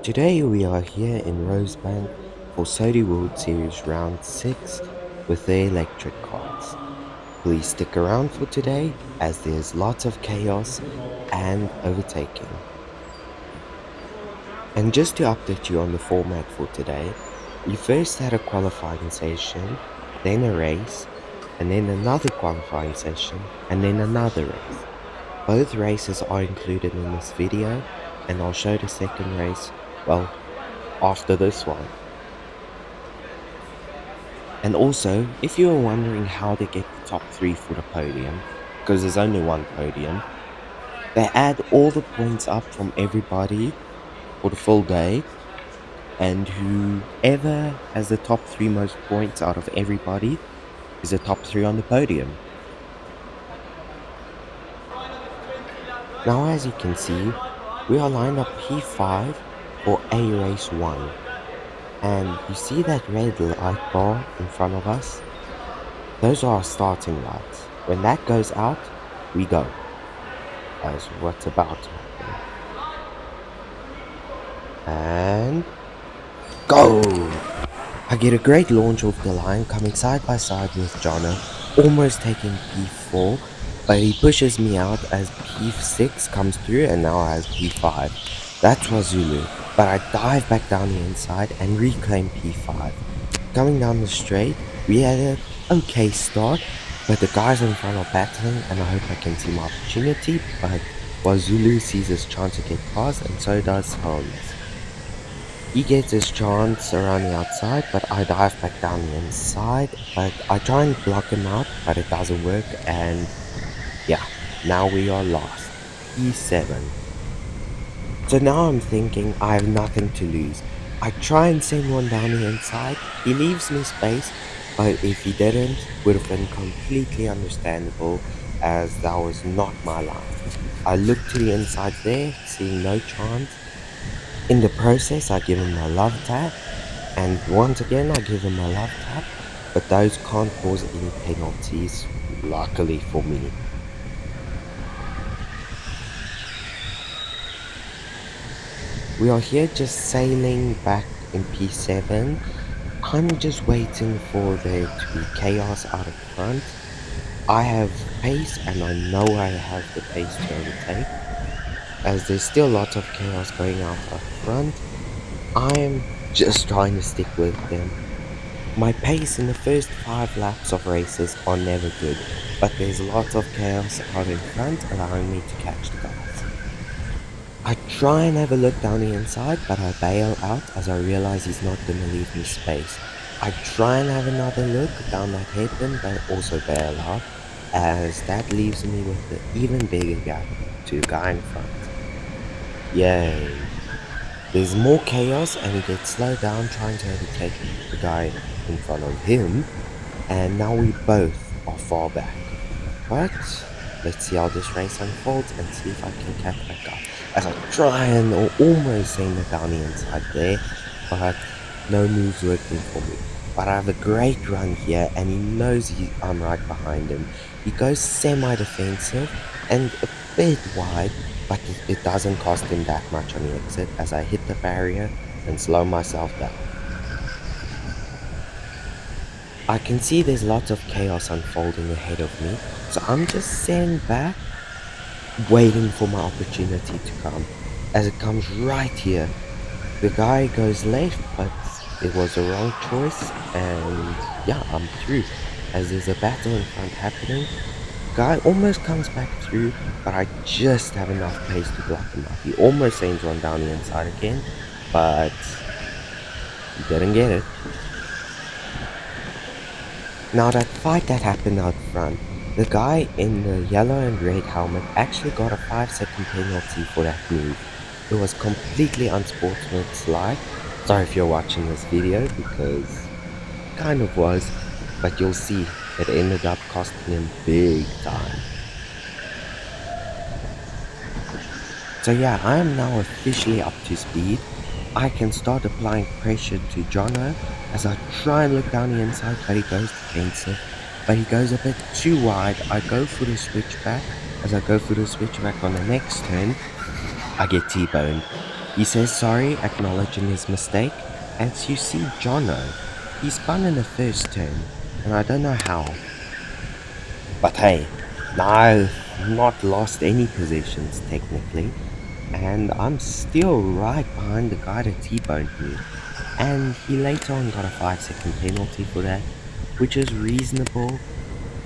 Today we are here in Rosebank for Sody World Series Round 6 with the electric cards. Please stick around for today as there's lots of chaos and overtaking. And just to update you on the format for today, we first had a qualifying session, then a race, and then another qualifying session, and then another race. Both races are included in this video, and I'll show the second race, well, after this one. And also, if you were wondering how they get the top 3 for the podium, because there's only one podium, they add all the points up from everybody for the full day, and whoever has the top 3 most points out of everybody is the top 3 on the podium. Now as you can see, we are lined up P5 for A race 1. And you see that red light bar in front of us? Those are our starting lights. When that goes out, we go, as what's about to happen. And go! I get a great launch off the line, coming side by side with Jono, almost taking P4, but he pushes me out as P6 comes through and now I has P5. That was Zulu, but I dive back down the inside and reclaim P5. Coming down the straight, we had an okay start, but the guys in front are battling and I hope I can see my opportunity, but Wazulu sees his chance to get past and so does Holmes. He gets his chance around the outside, but I dive back down the inside, but I try and block him out, but it doesn't work, and yeah, now we are lost. E7. So now I'm thinking I have nothing to lose. I try and send one down the inside, he leaves me space, but if he didn't, would have been completely understandable as that was not my line. I look to the inside there, seeing no chance. In the process, I give him a love tap, and once again I give him a love tap, but those can't cause any penalties, luckily for me. We are here just sailing back in P7. I'm just waiting for there to be chaos out of front. I have pace and I know I have the pace to overtake. As there's still lots of chaos going out up front, I'm just trying to stick with them. My pace in the first 5 laps of races are never good, but there's lots of chaos out in front allowing me to catch the guys. I try and have a look down the inside, but I bail out as I realize he's not going to leave me space. I try and have another look down that hairpin, but also bail out, as that leaves me with an even bigger gap to the guy in front. Yay! There's more chaos and he gets slowed down trying to overtake the guy in front of him, and now we both are far back. But let's see how this race unfolds and see if I can catch that guy. As I try and almost send it down the inside there, but no moves working for me. But I have a great run here and he knows I'm right behind him. He goes semi-defensive and a bit wide, but it doesn't cost him that much on the exit as I hit the barrier and slow myself down. I can see there's lots of chaos unfolding ahead of me, so I'm just sitting back, waiting for my opportunity to come. As it comes right here, the guy goes left, but it was the wrong choice, and yeah, I'm through. As there's a battle in front happening, guy almost comes back through, but I just have enough pace to block him out. He almost sends one down the inside again, but he didn't get it. Now that fight that happened out front, the guy in the yellow and red helmet actually got a 5-second penalty for that move. It was completely unsportsmanlike. Sorry if you're watching this video because it kind of was, but you'll see it ended up costing him big time. So yeah, I am now officially up to speed. I can start applying pressure to Jono as I try and look down the inside, but he goes defensive. But he goes a bit too wide. I go for the switchback. As I go for the switchback on the next turn, I get T-boned. He says sorry, acknowledging his mistake. As you see Jono, he spun in the first turn, and I don't know how. But hey, now I've not lost any positions technically, and I'm still right behind the guy that T-boned me. And he later on got a 5-second penalty for that, which is reasonable,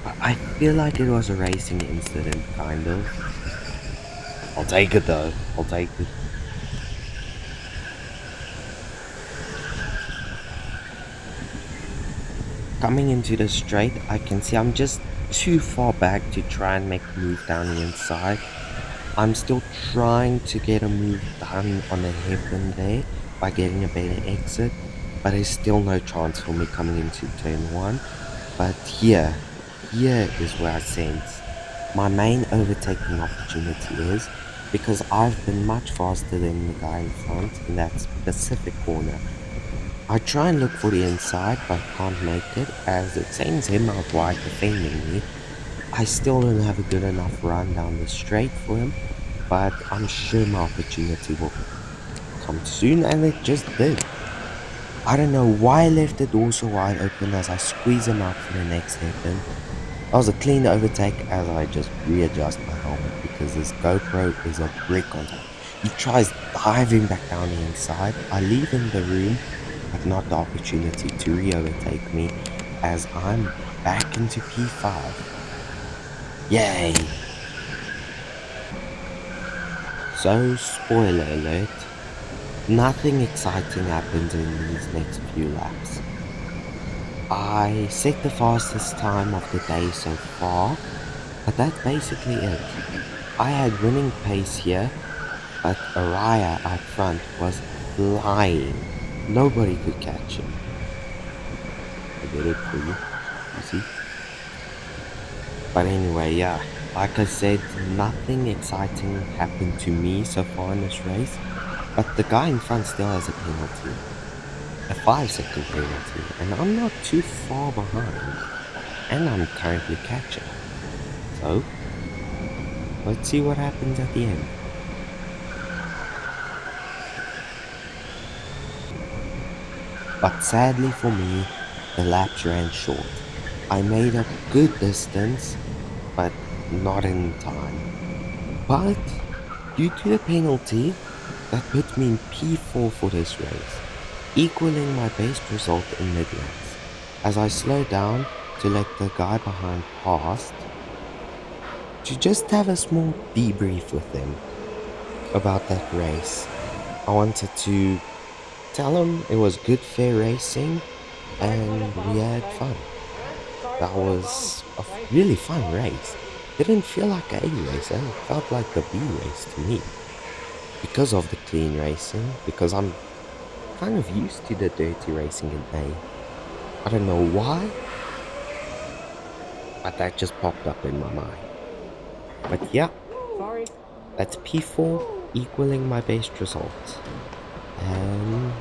but I feel like it was a racing incident, kind of. I'll take it though, I'll take it. Coming into the straight, I can see I'm just too far back to try and make a move down the inside. I'm still trying to get a move done on the hairpin there by getting a better exit, but there's still no chance for me coming into turn one. But here is where I sense my main overtaking opportunity is, because I've been much faster than the guy in front in that specific corner. I try and look for the inside, but can't make it as it sends him out wide defending me. I still don't have a good enough run down the straight for him, but I'm sure my opportunity will come soon, and it just did. I don't know why I left the door so wide open as I squeeze him out for the next hairpin. That was a clean overtake as I just readjust my helmet because this GoPro is a brick on top. He tries diving back down the inside. I leave him the room, but not the opportunity to re-overtake me as I'm back into P5. Yay! So, spoiler alert, nothing exciting happens in these next few laps. I set the fastest time of the day so far, but that's basically it. I had winning pace here, but Araya out front was flying. Nobody could catch him. I did it for you. You see? But anyway, yeah. Like I said, nothing exciting happened to me so far in this race. But the guy in front still has a penalty. A 5-second penalty. And I'm not too far behind. And I'm currently catching. So, let's see what happens at the end. But sadly for me, the laps ran short. I made up good distance, but not in time. But due to the penalty, that put me in P4 for this race, equaling my best result in mid-laps. As I slowed down to let the guy behind past, to just have a small debrief with him about that race. I wanted to tell him it was good fair racing and we had fun. That was a really fun race. Didn't feel like a race, it felt like a B race to me. Because of the clean racing, because I'm kind of used to the dirty racing in A. I don't know why, but that just popped up in my mind. But yeah, that's P4 equaling my best result. And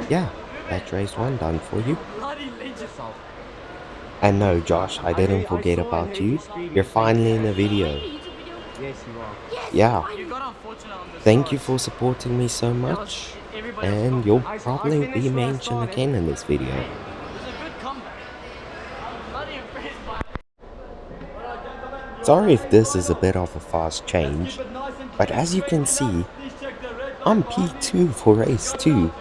yeah, that's race one done for you. And no, Josh, I didn't forget about you. You're finally in the video. Yeah, thank you for supporting me so much. And you'll probably be mentioned again in this video. Sorry if this is a bit of a fast change, but as you can see, I'm P2 for race 2.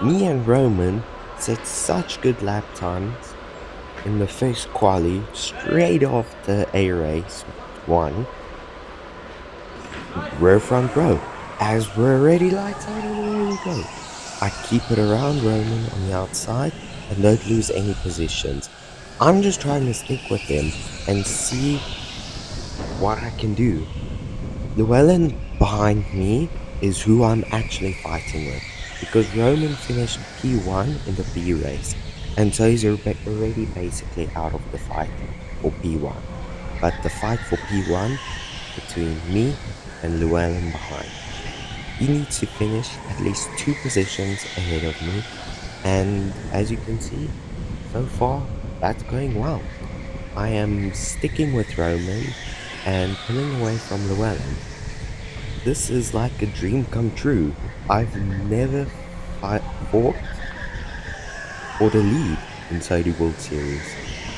Me and Roman set such good lap times in the first quali straight after A race 1. We're front row. As we're already lights out and away we go. I keep it around Roman on the outside and don't lose any positions. I'm just trying to stick with him and see what I can do. Llewellyn behind me is who I'm actually fighting with, because Roman finished P1 in the B race, and so he's already basically out of the fight for P1. But the fight for P1 between me and Llewellyn behind. He needs to finish at least 2 positions ahead of me, and as you can see, so far that's going well. I am sticking with Roman and pulling away from Llewellyn. This is like a dream come true. I've never fought for the lead in Saudi World Series,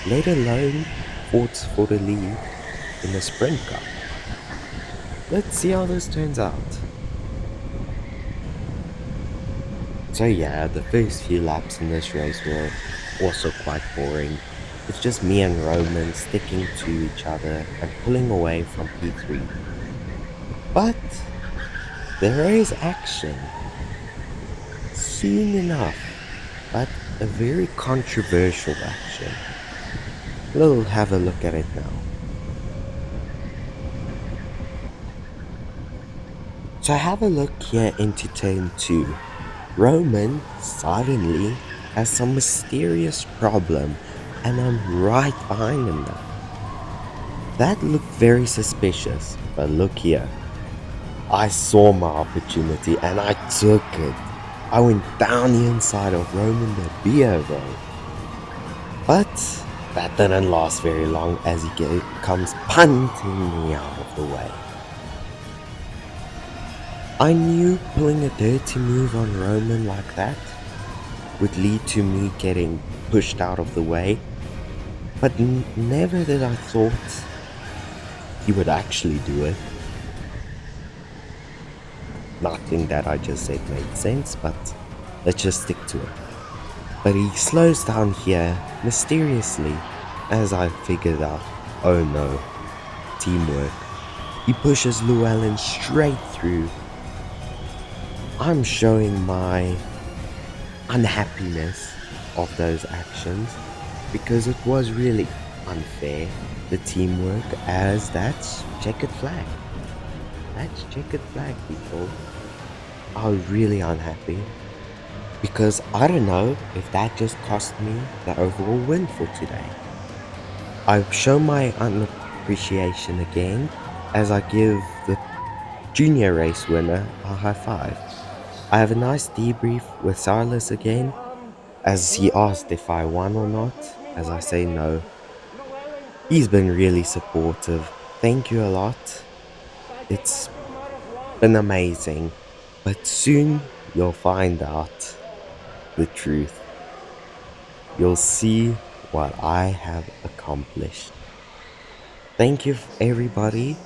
let alone fought for the lead in a sprint cup. Let's see how this turns out. So yeah, the first few laps in this race were also quite boring. It's just me and Roman sticking to each other and pulling away from P3. But there is action soon enough, but a very controversial action. We'll have a look at it now. So have a look here into turn 2. Roman suddenly has some mysterious problem and I'm right behind him now. That looked very suspicious, but look here. I saw my opportunity and I took it. I went down the inside of Roman the beer, bro. But that didn't last very long as he comes punting me out of the way. I knew pulling a dirty move on Roman like that would lead to me getting pushed out of the way, but never did I thought he would actually do it. Nothing that I just said made sense, but let's just stick to it. But he slows down here mysteriously as I figured out, oh no, teamwork. He pushes Llewellyn straight through. I'm showing my unhappiness of those actions because it was really unfair, the teamwork, as that's checkered flag. That's checkered flag, people. I was really unhappy because I don't know if that just cost me the overall win for today. I show my unappreciation again as I give the junior race winner a high five. I have a nice debrief with Silas again as he asked if I won or not, as I say no. He's been really supportive. Thank you a lot. It's been amazing. But soon you'll find out the truth. You'll see what I have accomplished. Thank you, everybody,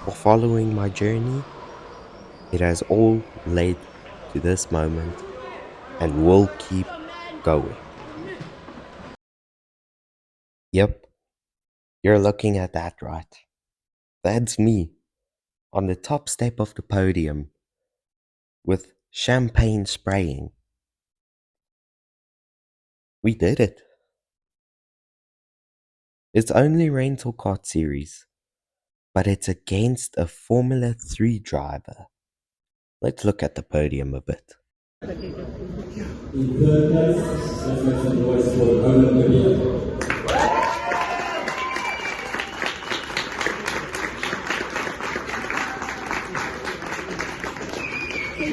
for following my journey. It has all led to this moment and will keep going. Yep, you're looking at that right. That's me on the top step of the podium with champagne spraying. We did it. It's only rental kart series, but it's against a Formula 3 driver. Let's look at the podium a bit. In third place, let's make some noise for Roman.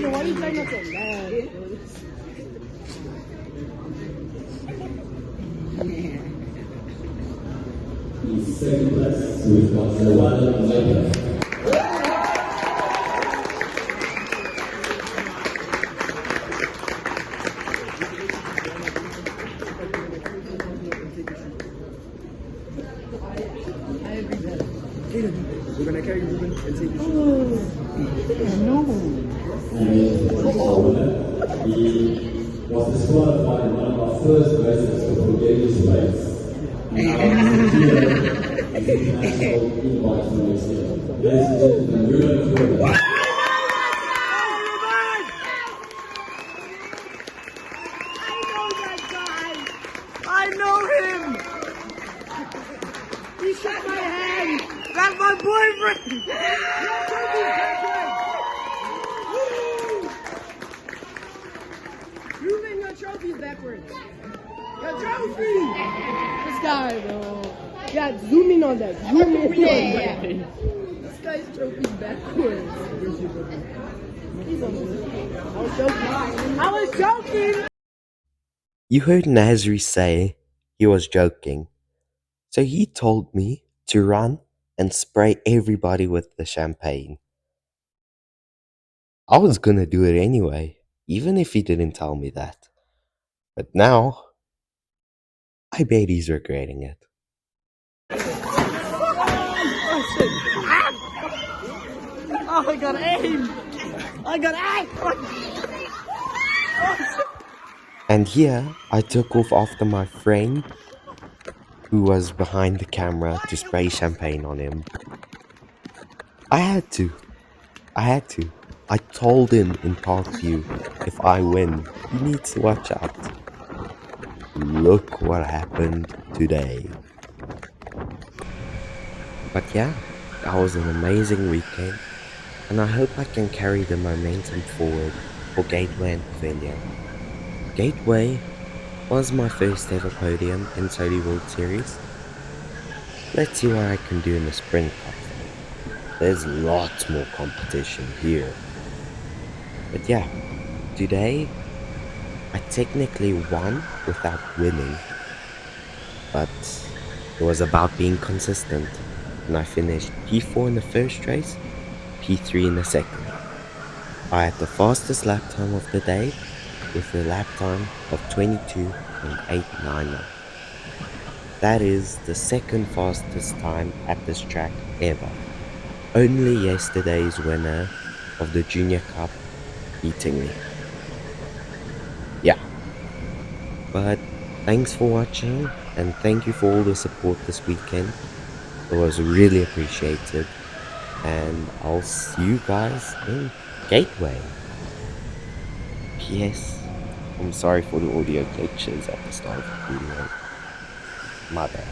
Why are you playing up so loud? In second place, we've got Llewellyn later. We're gonna carry Ruben and take no. And our winner, he was disqualified in one of our first races for Bulgaria's race. And here is international invite from next year. Ladies and gentlemen, Ruben. I know him! He shook my hand! That's my boyfriend! Moving your trophy backwards! Your trophy! This guy, bro. Yeah, zoom in on that. Zoom in on that. This guy's trophy's backwards. I was joking. I was joking! You heard Nasri say he was joking. So he told me to run and spray everybody with the champagne. I was gonna do it anyway, even if he didn't tell me that. But now, I bet he's regretting it. Oh shit! Oh, I got aim! I got aim! And here, I took off after my friend who was behind the camera to spray champagne on him. I had to. I had to. I told him in part view, if I win, he needs to watch out. Look what happened today. But yeah, that was an amazing weekend, and I hope I can carry the momentum forward for Gateway and Pavilion. Gateway was my first ever podium in Soli World Series. Let's see what I can do in the Sprint Cup though. There's lots more competition here. But yeah, today I technically won without winning, but it was about being consistent, and I finished P4 in the first race, P3 in the second. I had the fastest lap time of the day with a lap time of 22.890. That is the second fastest time at this track ever. Only yesterday's winner of the Junior Cup beating me. Yeah, but thanks for watching and thank you for all the support this weekend. It was really appreciated, and I'll see you guys in Gateway. P.S. I'm sorry for the audio glitches at the start of the video. My bad.